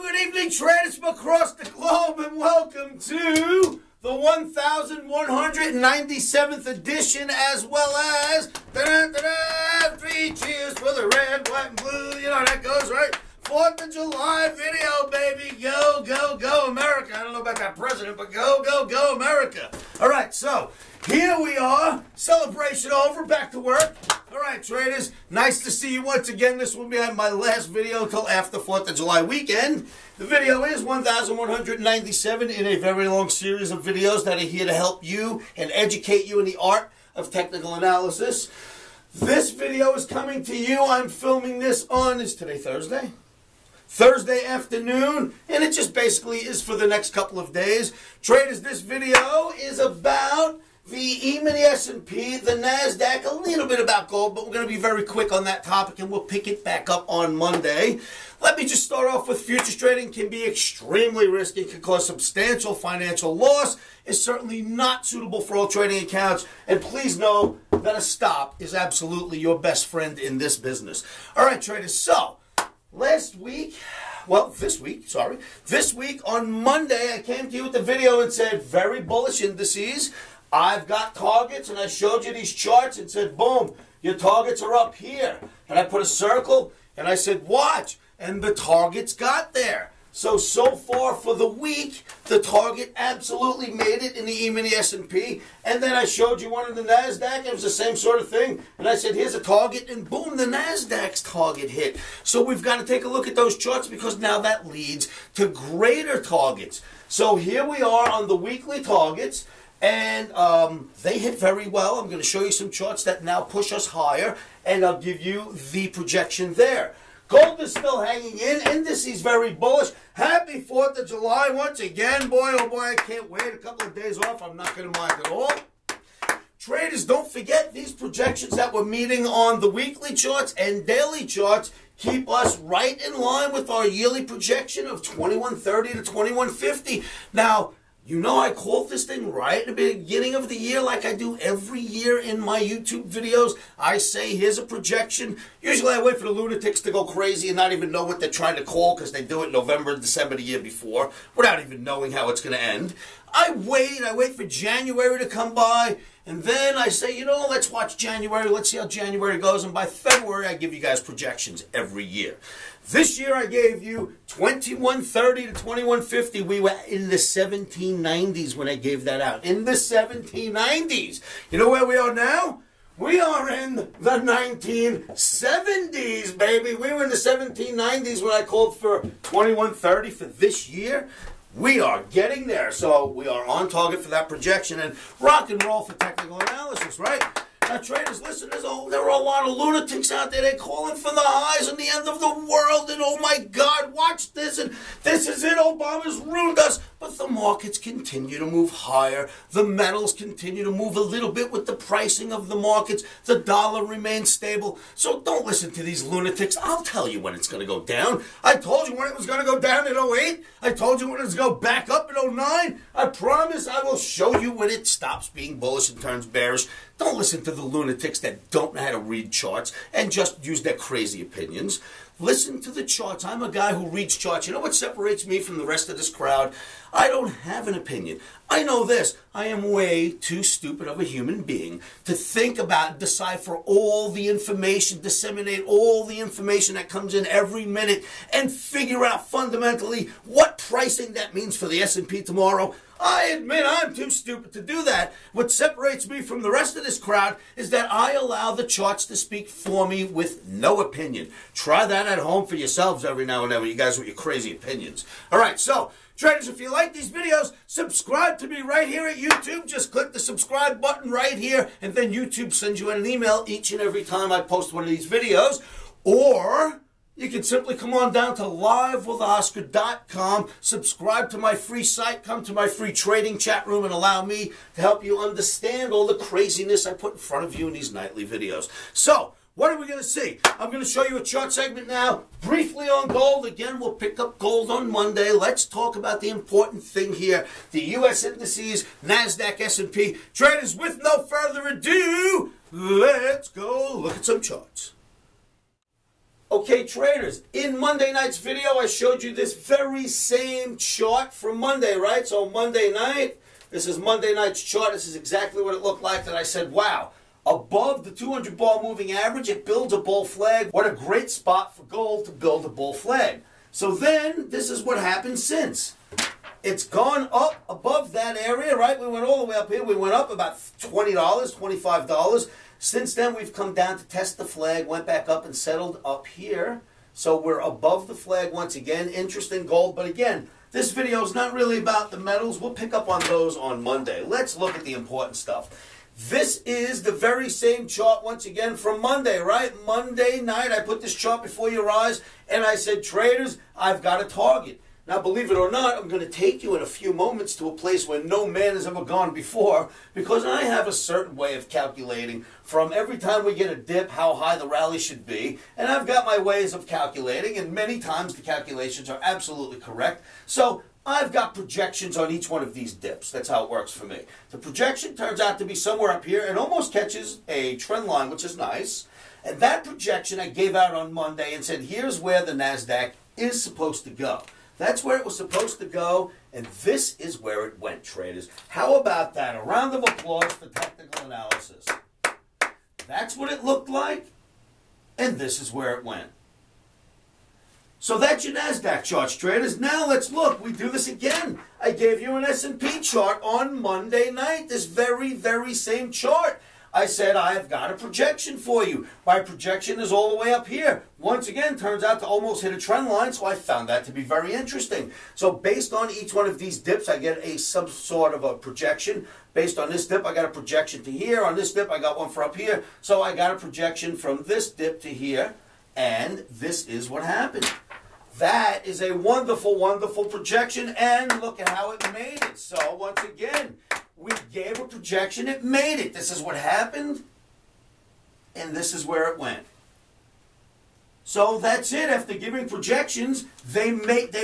good evening, traders from across the globe, and welcome to the 1197th edition, as well as 3 cheers for the red, white, and blue. You know how that goes, right? 4th of July video, baby. Go, go, go, America. I don't know about that president, but go, go, go, America. All right, so here we are. Celebration over. Back to work. All right, traders. Nice to see you once again. This will be my last video until after 4th of July weekend. The video is 1197 in a very long series of videos that are here to help you and educate you in the art of technical analysis. This video is coming to you. I'm filming this on, is today Thursday? Thursday afternoon, and it just basically is for the next couple of days. Traders, this video is about the EMINI S&P, the NASDAQ, a little bit about gold, but we're going to be very quick on that topic, and we'll pick it back up on Monday. Let me just start off with futures trading. Can be extremely risky, can cause substantial financial loss, is certainly not suitable for all trading accounts, and please know that a stop is absolutely your best friend in this business. All right, traders, so this week on Monday, I came to you with the video and said, very bullish indices. I've got targets, and I showed you these charts and said, boom, your targets are up here. And I put a circle, and I said, watch. And the targets got there. So far for the week, the target absolutely made it in the EMINI S&P. And then I showed you one in the NASDAQ. It was the same sort of thing. And I said, here's a target. And boom, the NASDAQ's target hit. So we've got to take a look at those charts because now that leads to greater targets. So here we are on the weekly targets. And they hit very well. I'm going to show you some charts that now push us higher. And I'll give you the projection there. Gold is still hanging in. Indices very bullish. Happy 4th of July once again. Boy, oh boy, I can't wait. A couple of days off. I'm not going to mind at all. Traders, don't forget these projections that we're meeting on the weekly charts and daily charts keep us right in line with our yearly projection of 2130 to 2150. Now, you know I called this thing right at the beginning of the year like I do every year in my YouTube videos. I say, here's a projection. Usually I wait for the lunatics to go crazy and not even know what they're trying to call because they do it November and December the year before without even knowing how it's going to end. I wait for January to come by, and then I say, you know, let's watch January. Let's see how January goes. And by February, I give you guys projections every year. This year, I gave you 2130 to 2150. We were in the 1790s when I gave that out. In the 1790s. You know where we are now? We are in the 1970s, baby. We were in the 1790s when I called for 2130 for this year. We are getting there. So we are on target for that projection and rock and roll for technical analysis, right? Now, traders, listen, there are a lot of lunatics out there. They're calling for the highs and the end of the world. And, oh, my God, watch this. And this is it. Obama's ruined us. But the markets continue to move higher. The metals continue to move a little bit with the pricing of the markets. The dollar remains stable. So don't listen to these lunatics. I'll tell you when it's going to go down. I told you when it was going to go down in 08. I told you when it was going to go back up in 09. I promise I will show you when it stops being bullish and turns bearish. Don't listen to the lunatics that don't know how to read charts and just use their crazy opinions. Listen to the charts. I'm a guy who reads charts. You know what separates me from the rest of this crowd? I don't have an opinion. I know this. I am way too stupid of a human being to think about, decipher all the information, disseminate all the information that comes in every minute, and figure out fundamentally what pricing that means for the S&P tomorrow. I admit I'm too stupid to do that. What separates me from the rest of this crowd is that I allow the charts to speak for me with no opinion. Try that at home for yourselves every now and then, you guys with your crazy opinions. All right, so traders, if you like these videos, subscribe to me right here at YouTube. Just click the subscribe button right here, and then YouTube sends you an email each and every time I post one of these videos. Or you can simply come on down to livewithoscar.com, subscribe to my free site, come to my free trading chat room, and allow me to help you understand all the craziness I put in front of you in these nightly videos. So, what are we going to see? I'm going to show you a chart segment now, briefly on gold. Again, we'll pick up gold on Monday. Let's talk about the important thing here, the U.S. indices, NASDAQ, S&P. Traders, with no further ado, let's go look at some charts. Okay, traders, in Monday night's video, I showed you this very same chart from Monday, right? So Monday night, this is Monday night's chart. This is exactly what it looked like. And I said, wow, above the 200 bar moving average, it builds a bull flag. What a great spot for gold to build a bull flag. So then, this is what happened since. It's gone up above that area, right? We went all the way up here. We went up about $20, $25. Since then, we've come down to test the flag, went back up and settled up here. So we're above the flag once again. Interesting gold. But again, this video is not really about the metals. We'll pick up on those on Monday. Let's look at the important stuff. This is the very same chart once again from Monday, right? Monday night, I put this chart before your eyes, and I said, traders, I've got a target. Now, believe it or not, I'm going to take you in a few moments to a place where no man has ever gone before, because I have a certain way of calculating from every time we get a dip how high the rally should be, and I've got my ways of calculating, and many times the calculations are absolutely correct. So I've got projections on each one of these dips. That's how it works for me. The projection turns out to be somewhere up here and almost catches a trend line, which is nice. And that projection I gave out on Monday and said, here's where the NASDAQ is supposed to go. That's where it was supposed to go, and this is where it went, traders. How about that? A round of applause for technical analysis. That's what it looked like, and this is where it went. So that's your NASDAQ charts, traders. Now let's look. We do this again. I gave you an S&P chart on Monday night, this very, very same chart. I said, I've got a projection for you. My projection is all the way up here. Once again, turns out to almost hit a trend line, so I found that to be very interesting. So based on each one of these dips, I get some sort of a projection. Based on this dip, I got a projection to here. On this dip, I got one for up here. So I got a projection from this dip to here, and this is what happened. That is a wonderful, wonderful projection, and look at how it made it. So once again, we gave a projection, it made it. This is what happened, and this is where it went. So that's it. After giving projections, they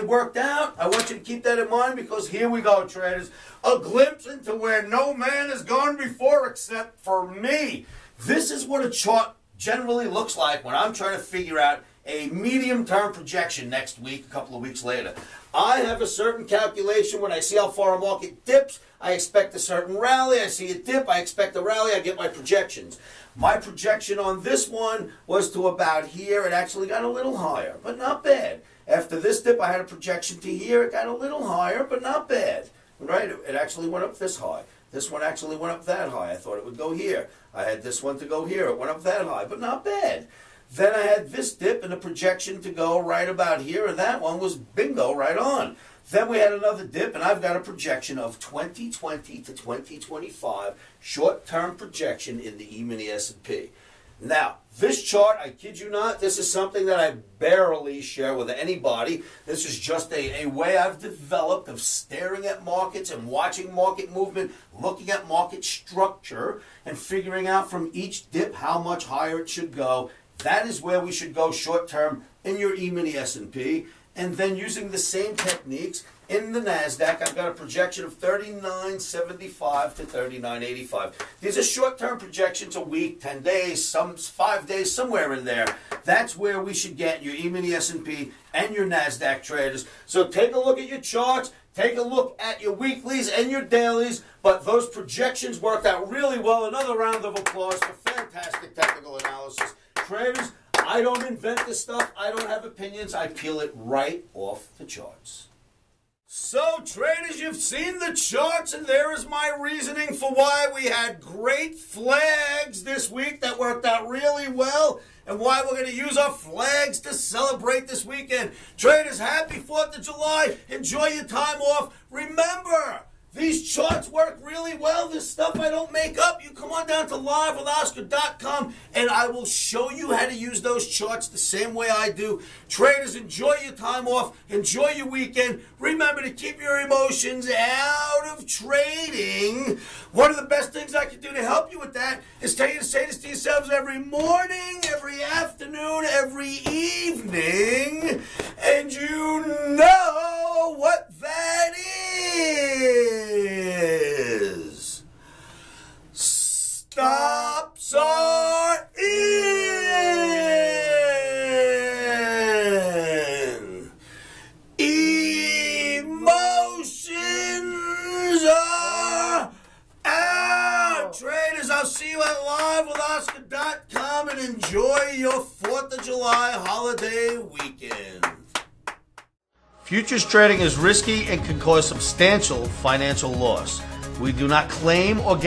worked out. I want you to keep that in mind, because here we go, traders. A glimpse into where no man has gone before except for me. This is what a chart generally looks like when I'm trying to figure out a medium-term projection next week, a couple of weeks later. I have a certain calculation. When I see how far a market dips, I expect a certain rally. I see a dip, I expect a rally, I get my projections. My projection on this one was to about here. It actually got a little higher, but not bad. After this dip, I had a projection to here. It got a little higher, but not bad. Right? It actually went up this high. This one actually went up that high. I thought it would go here. I had this one to go here. It went up that high, but not bad. Then I had this dip and a projection to go right about here, and that one was bingo right on. Then we had another dip, and I've got a projection of 2020 to 2025, short-term projection in the EMINI S&P. Now, this chart, I kid you not, this is something that I barely share with anybody. This is just a way I've developed of staring at markets and watching market movement, looking at market structure, and figuring out from each dip how much higher it should go. That is where we should go short-term in your EMINI S&P. And then using the same techniques in the NASDAQ, I've got a projection of 39.75 to 39.85. These are short-term projections, a week, 10 days, some 5 days, somewhere in there. That's where we should get your EMINI S&P and your NASDAQ traders. So take a look at your charts. Take a look at your weeklies and your dailies. But those projections worked out really well. Another round of applause for fantastic technical analysis. Traders, I don't invent this stuff. I don't have opinions. I peel it right off the charts. So, traders, you've seen the charts, and there is my reasoning for why we had great flags this week that worked out really well, and why we're going to use our flags to celebrate this weekend. Traders, happy 4th of July. Enjoy your time off. Remember, these charts work really well. This stuff I don't make up. You come on down to livewithoscar.com and I will show you how to use those charts the same way I do. Traders, enjoy your time off. Enjoy your weekend. Remember to keep your emotions out of trading. One of the best things I can do to help you with that is tell you to say this to yourselves every morning, every afternoon, every evening. And you know what that is. Stops are in. and enjoy your 4th of July holiday weekend. Futures trading is risky and can cause substantial financial loss. We do not claim or